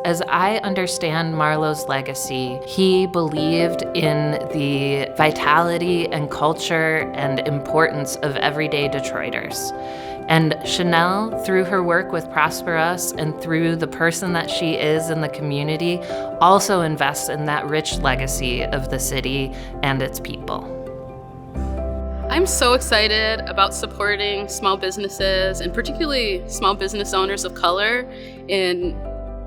As I understand Marlowe's legacy, he believed in the vitality and culture and importance of everyday Detroiters. And Chanel, through her work with Prosper Us and through the person that she is in the community, also invests in that rich legacy of the city and its people. I'm so excited about supporting small businesses and particularly small business owners of color in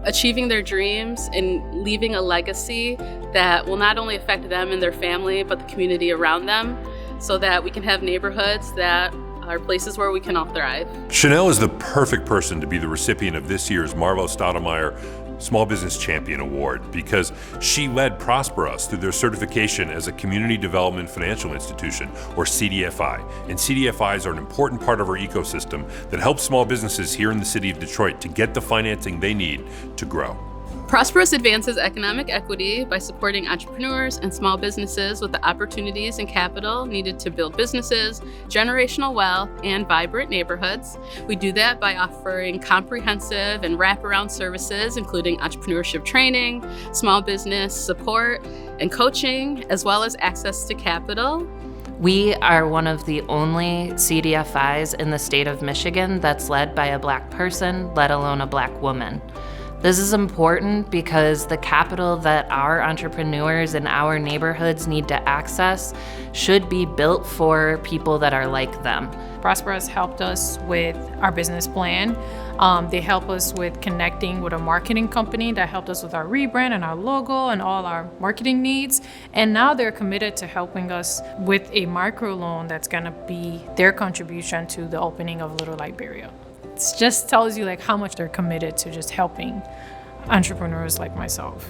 achieving their dreams and leaving a legacy that will not only affect them and their family, but the community around them, so that we can have neighborhoods that are places where we can all thrive. Chanel is the perfect person to be the recipient of this year's Marlo Stoudemire Small Business Champion Award because she led Prosper Us through their certification as a Community Development Financial Institution, or CDFI. And CDFIs are an important part of our ecosystem that helps small businesses here in the city of Detroit to get the financing they need to grow. Prosper Us advances economic equity by supporting entrepreneurs and small businesses with the opportunities and capital needed to build businesses, generational wealth, and vibrant neighborhoods. We do that by offering comprehensive and wraparound services, including entrepreneurship training, small business support, and coaching, as well as access to capital. We are one of the only CDFIs in the state of Michigan that's led by a Black person, let alone a Black woman. This is important because the capital that our entrepreneurs in our neighborhoods need to access should be built for people that are like them. Prosper has helped us with our business plan. They help us with connecting with a marketing company that helped us with our rebrand and our logo and all our marketing needs. And now they're committed to helping us with a microloan that's gonna be their contribution to the opening of Little Liberia. It just tells you how much they're committed to just helping entrepreneurs like myself.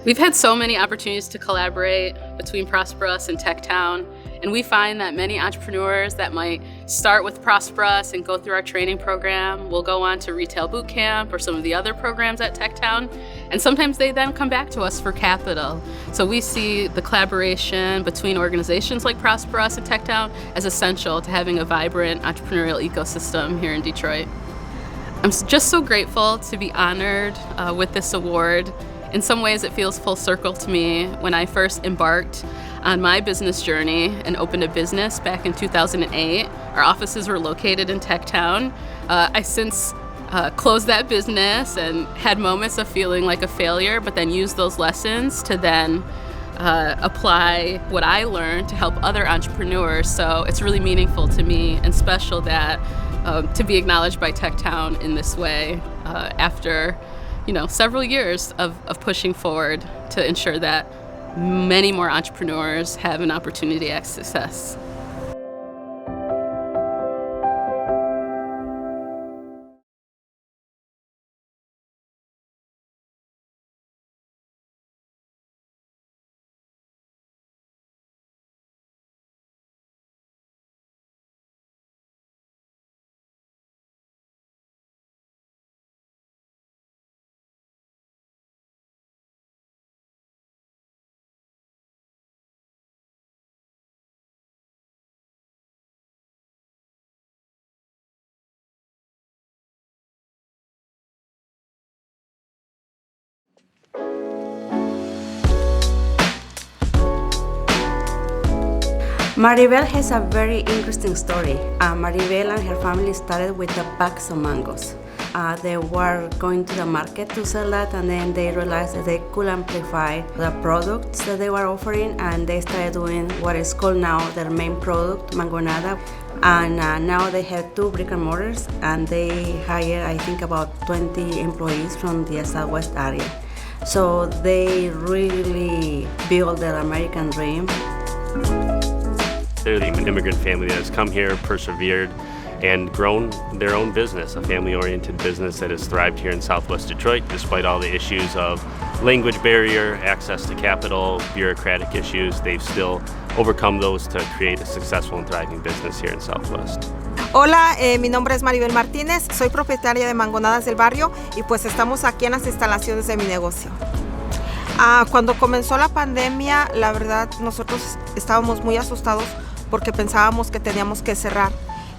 We've had so many opportunities to collaborate between Prosper Us and TechTown, and we find that many entrepreneurs that might start with Prosper Us and go through our training program will go on to Retail Boot Camp or some of the other programs at TechTown, and sometimes they then come back to us for capital. So we see the collaboration between organizations like Prosper Us and TechTown as essential to having a vibrant entrepreneurial ecosystem here in Detroit. I'm just so grateful to be honored with this award. In some ways, it feels full circle to me. When I first embarked on my business journey and opened a business back in 2008, our offices were located in TechTown. I since closed that business and had moments of feeling like a failure, but then used those lessons to then apply what I learned to help other entrepreneurs. So it's really meaningful to me and special that to be acknowledged by TechTown in this way after several years of pushing forward to ensure that many more entrepreneurs have an opportunity at success. Maribel has a very interesting story. Maribel and her family started with a box of mangoes. They were going to the market to sell that, and then they realized that they could amplify the products that they were offering, and they started doing what is called now their main product, Mangonada. And now they have 2 brick and mortars, and they hire, I think, about 20 employees from the Southwest area. So they really build their American dream. They're the immigrant family that has come here, persevered, and grown their own business, a family-oriented business that has thrived here in Southwest Detroit despite all the issues of language barrier, access to capital, bureaucratic issues. They've still overcome those to create a successful and thriving business here in Southwest. Hola, mi nombre es Maribel Martínez, soy propietaria de Mangonadas del Barrio y pues estamos aquí en las instalaciones de mi negocio. Cuando comenzó la pandemia, la verdad nosotros estábamos muy asustados porque pensábamos que teníamos que cerrar.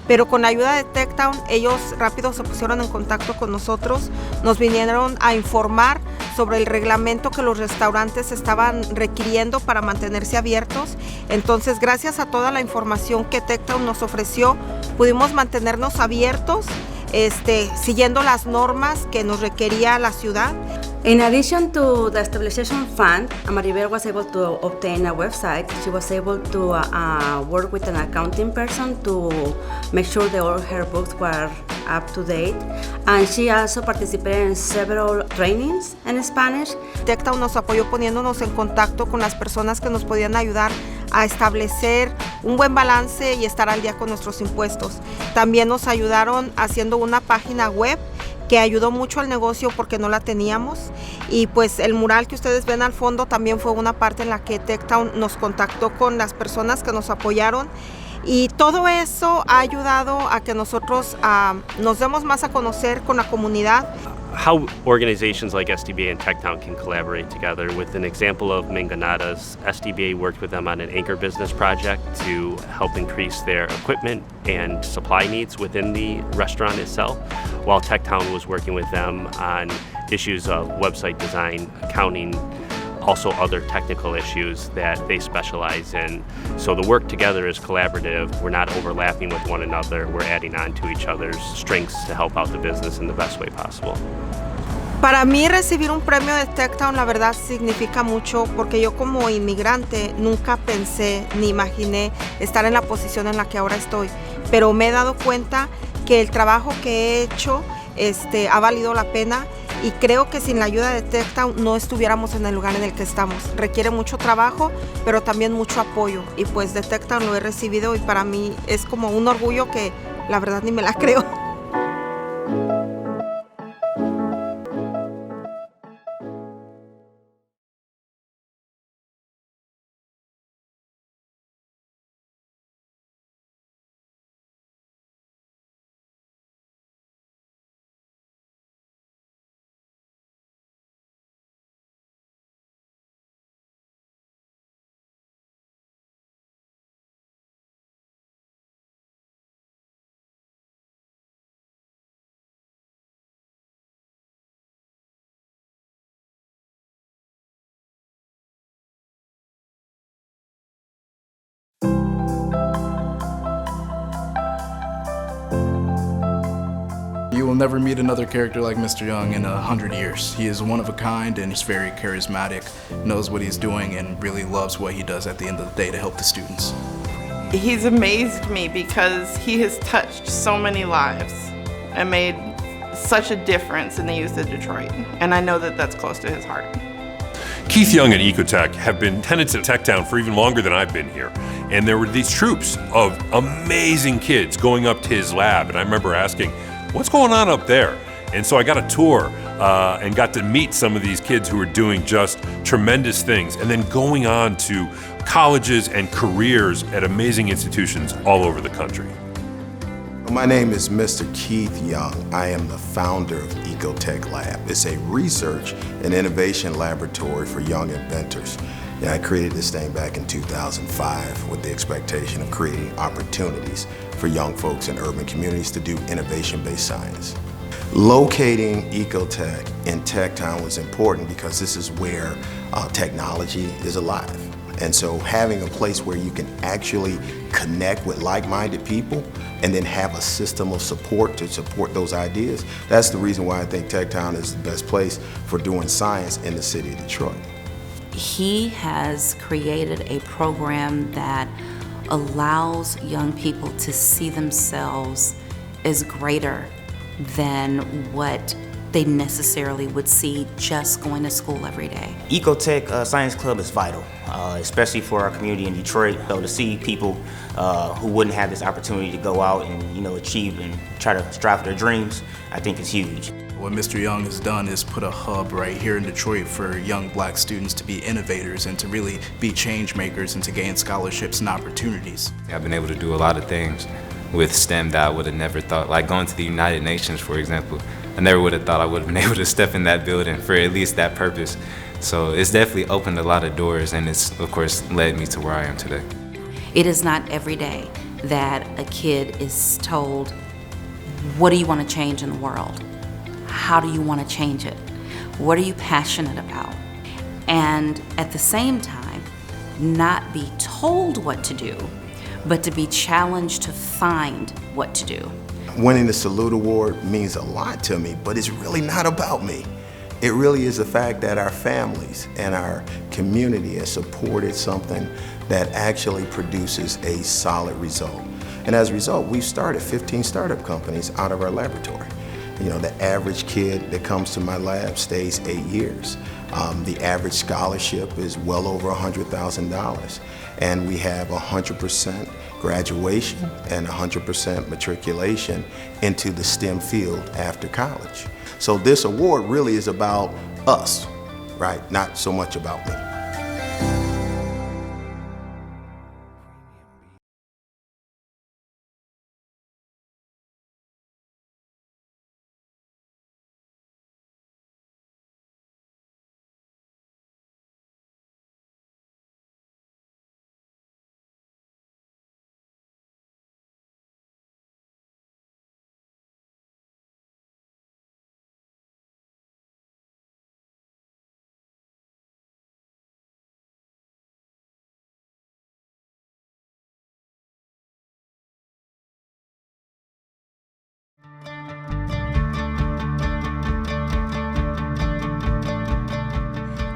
Pero con la ayuda de TechTown, ellos rápido se pusieron en contacto con nosotros, nos vinieron a informar sobre el reglamento que los restaurantes estaban requiriendo para mantenerse abiertos. Entonces, gracias a toda la información que TechTown nos ofreció, pudimos mantenernos abiertos, siguiendo las normas que nos requería la ciudad. In addition to the stabilization fund, Maribel was able to obtain a website. She was able to work with an accounting person to make sure that all her books were up to date. And she also participated in several trainings in Spanish. TechTown nos apoyó poniéndonos en contacto con las personas que nos podían ayudar a establecer un buen balance y estar al día con nuestros impuestos. También nos ayudaron haciendo una página web que ayudó mucho al negocio porque no la teníamos, y pues el mural que ustedes ven al fondo también fue una parte en la que TechTown nos contactó con las personas que nos apoyaron, y todo eso ha ayudado a que nosotros nos demos más a conocer con la comunidad. How organizations like SDBA and TechTown can collaborate together. With an example of Mangonadas, SDBA worked with them on an anchor business project to help increase their equipment and supply needs within the restaurant itself, while TechTown was working with them on issues of website design, accounting, also other technical issues that they specialize in. So the work together is collaborative. We're not overlapping with one another. We're adding on to each other's strengths to help out the business in the best way possible. Para mí recibir un premio de TechTown la verdad significa mucho, porque yo como inmigrante nunca pensé ni imaginé estar en la posición en la que ahora estoy, pero me he dado cuenta que el trabajo que he hecho ha valido la pena, y creo que sin la ayuda de TechTown no estuviéramos en el lugar en el que estamos. Requiere mucho trabajo, pero también mucho apoyo, y pues de TechTown lo he recibido, y para mí es como un orgullo que la verdad ni me la creo. You will never meet another character like Mr. Young in 100 years. He is one of a kind, and he's very charismatic, knows what he's doing, and really loves what he does at the end of the day to help the students. He's amazed me because he has touched so many lives and made such a difference in the youth of Detroit, and I know that that's close to his heart. Keith Young and Ecotech have been tenants at TechTown for even longer than I've been here. And there were these troops of amazing kids going up to his lab, and I remember asking, what's going on up there? And so I got a tour and got to meet some of these kids who are doing just tremendous things, and then going on to colleges and careers at amazing institutions all over the country. My name is Mr. Keith Young. I am the founder of Ecotech Lab. It's a research and innovation laboratory for young inventors. And I created this thing back in 2005 with the expectation of creating opportunities for young folks in urban communities to do innovation-based science. Locating Ecotech in TechTown was important because this is where technology is alive. And so having a place where you can actually connect with like-minded people and then have a system of support to support those ideas, that's the reason why I think TechTown is the best place for doing science in the city of Detroit. He has created a program that allows young people to see themselves as greater than what they necessarily would see just going to school every day. Ecotech Science Club is vital, especially for our community in Detroit. So to see people who wouldn't have this opportunity to go out and achieve and try to strive for their dreams, I think is huge. What Mr. Young has done is put a hub right here in Detroit for young black students to be innovators and to really be change makers and to gain scholarships and opportunities. I've been able to do a lot of things with STEM that I would have never thought, like going to the United Nations, for example. I never would have thought I would have been able to step in that building for at least that purpose. So it's definitely opened a lot of doors, and it's, of course, led me to where I am today. It is not every day that a kid is told, what do you want to change in the world? How do you want to change it? What are you passionate about? And at the same time, not be told what to do, but to be challenged to find what to do. Winning the Salute Award means a lot to me, but it's really not about me. It really is the fact that our families and our community has supported something that actually produces a solid result. And as a result, we've started 15 startup companies out of our laboratory. You know, the average kid that comes to my lab stays 8 years. The average scholarship is well over $100,000. And we have 100% graduation and 100% matriculation into the STEM field after college. So this award really is about us, right? Not so much about me.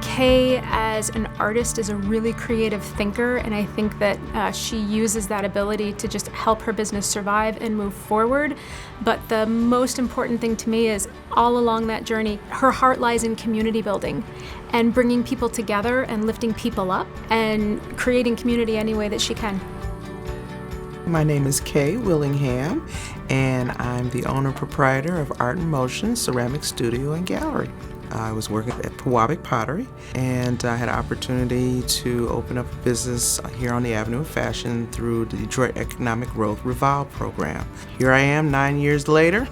Kay, as an artist, is a really creative thinker, and I think that she uses that ability to just help her business survive and move forward. But the most important thing to me is all along that journey, her heart lies in community building and bringing people together and lifting people up and creating community any way that she can. My name is Kay Willingham, and I'm the owner-proprietor of Art in Motion Ceramic Studio and Gallery. I was working at Pewabic Pottery, and I had an opportunity to open up a business here on the Avenue of Fashion through the Detroit Economic Growth Revolve program. Here I am 9 years later.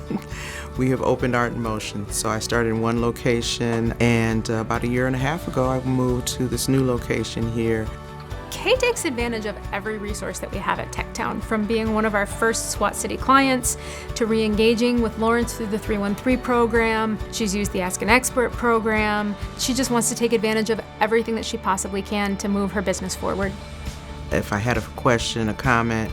We have opened Art in Motion. So I started in one location, and about a year and a half ago, I moved to this new location here. Kay takes advantage of every resource that we have at TechTown, from being one of our first SWAT City clients to re-engaging with Lawrence through the 313 program. She's used the Ask an Expert program. She just wants to take advantage of everything that she possibly can to move her business forward. If I had a question, a comment,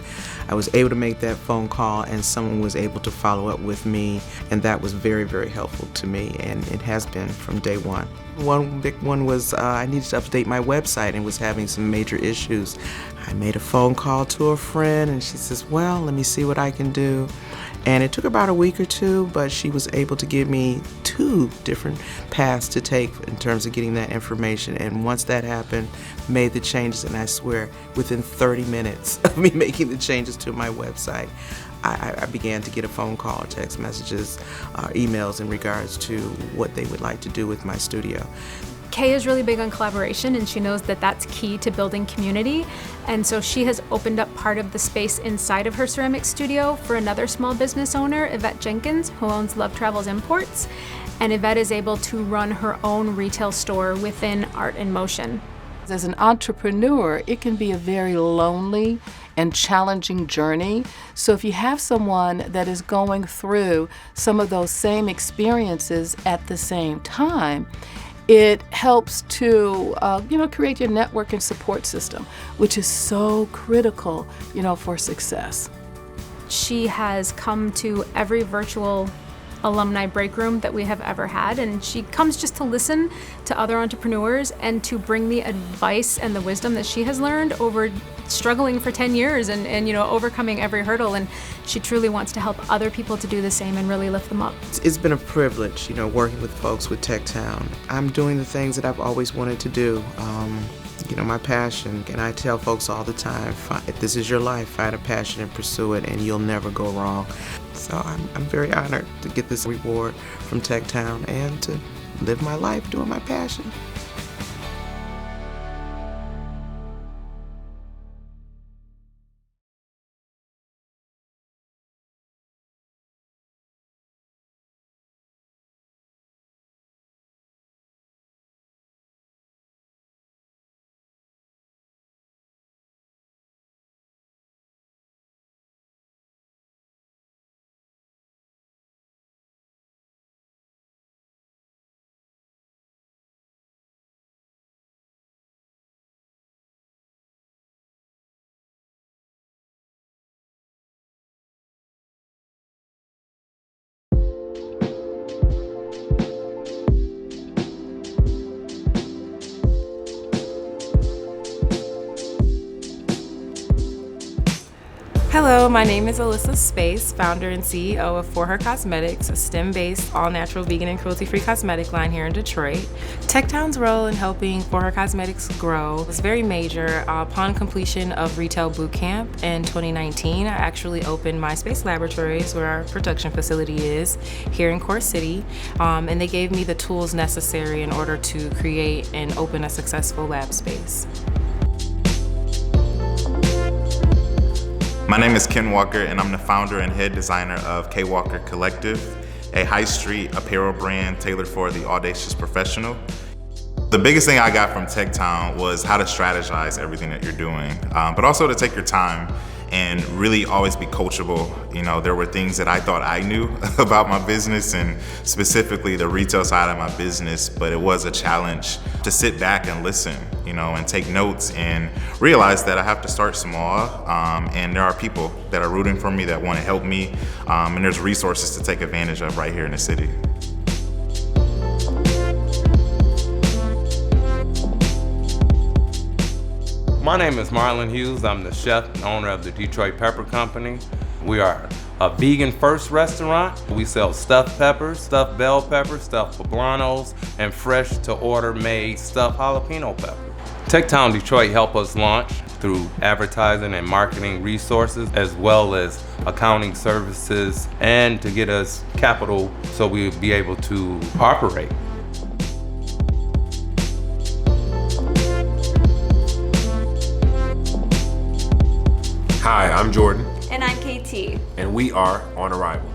I was able to make that phone call and someone was able to follow up with me, and that was very, very helpful to me, and it has been from day one. One big one was I needed to update my website and was having some major issues. I made a phone call to a friend and she says, well, let me see what I can do. And it took about a week or two, but she was able to give me 2 different paths to take in terms of getting that information. And once that happened, made the changes, and I swear, within 30 minutes of me making the changes to my website, I began to get a phone call, text messages, emails in regards to what they would like to do with my studio. Kay is really big on collaboration, and she knows that that's key to building community. And so she has opened up part of the space inside of her ceramic studio for another small business owner, Yvette Jenkins, who owns Love Travels Imports. And Yvette is able to run her own retail store within Art in Motion. As an entrepreneur, it can be a very lonely and challenging journey. So if you have someone that is going through some of those same experiences at the same time, it helps to create your network and support system, which is so critical, for success. She has come to every virtual alumni break room that we have ever had, and she comes just to listen to other entrepreneurs and to bring the advice and the wisdom that she has learned over struggling for 10 years and overcoming every hurdle, and she truly wants to help other people to do the same and really lift them up. It's been a privilege, working with folks with TechTown. I'm doing the things that I've always wanted to do. My passion, and I tell folks all the time, if this is your life, find a passion and pursue it, and you'll never go wrong. So I'm very honored to get this reward from TechTown and to live my life doing my passion. Hello, my name is Alyssa Space, founder and CEO of For Her Cosmetics, a STEM-based, all-natural, vegan, and cruelty-free cosmetic line here in Detroit. Techtown's role in helping For Her Cosmetics grow was very major. Upon completion of Retail Bootcamp in 2019, I actually opened my space laboratories, where our production facility is, here in Core City, and they gave me the tools necessary in order to create and open a successful lab space. My name is Ken Walker, and I'm the founder and head designer of K Walker Collective, a high street apparel brand tailored for the audacious professional. The biggest thing I got from Techtown was how to strategize everything that you're doing, but also to take your time and really always be coachable. You know, there were things that I thought I knew about my business and specifically the retail side of my business, but it was a challenge to sit back and listen, you know, and take notes and realize that I have to start small, and there are people that are rooting for me that want to help me, and there's resources to take advantage of right here in the city. My name is Marlon Hughes. I'm the chef and owner of the Detroit Pepper Company. We are a vegan-first restaurant. We sell stuffed peppers, stuffed bell peppers, stuffed poblanos, and fresh-to-order made stuffed jalapeno pepper. Techtown Detroit helped us launch through advertising and marketing resources, as well as accounting services, and to get us capital so we would be able to operate. Hi, I'm Jordan. And I'm KT. And we are On Arrival.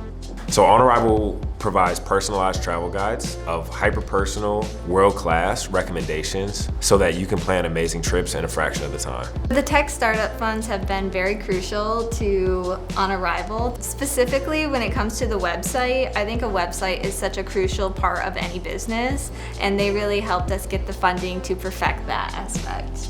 So On Arrival provides personalized travel guides of hyper-personal, world-class recommendations so that you can plan amazing trips in a fraction of the time. The tech startup funds have been very crucial to On Arrival. Specifically when it comes to the website, I think a website is such a crucial part of any business, and they really helped us get the funding to perfect that aspect.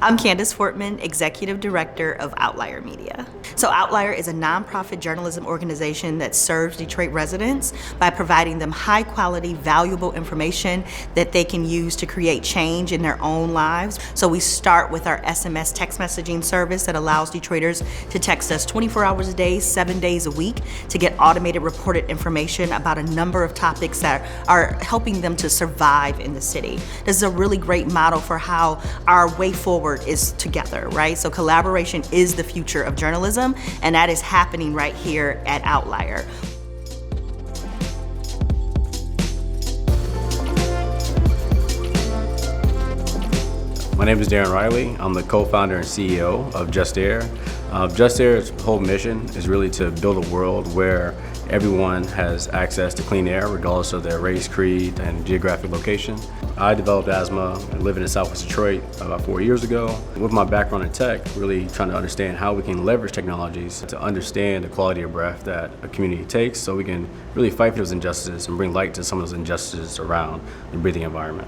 I'm Candace Fortman, Executive Director of Outlier Media. So Outlier is a nonprofit journalism organization that serves Detroit residents by providing them high quality, valuable information that they can use to create change in their own lives. So we start with our SMS text messaging service that allows Detroiters to text us 24 hours a day, 7 days a week to get automated reported information about a number of topics that are helping them to survive in the city. This is a really great model for how our way forward is together, right? So collaboration is the future of journalism, and that is happening right here at Outlier. My name is Darren Reilly. I'm the co-founder and CEO of Just Air. Just Air's whole mission is really to build a world where everyone has access to clean air regardless of their race, creed, and geographic location. I developed asthma living in Southwest Detroit about 4 years ago. With my background in tech, really trying to understand how we can leverage technologies to understand the quality of breath that a community takes so we can really fight for those injustices and bring light to some of those injustices around the breathing environment.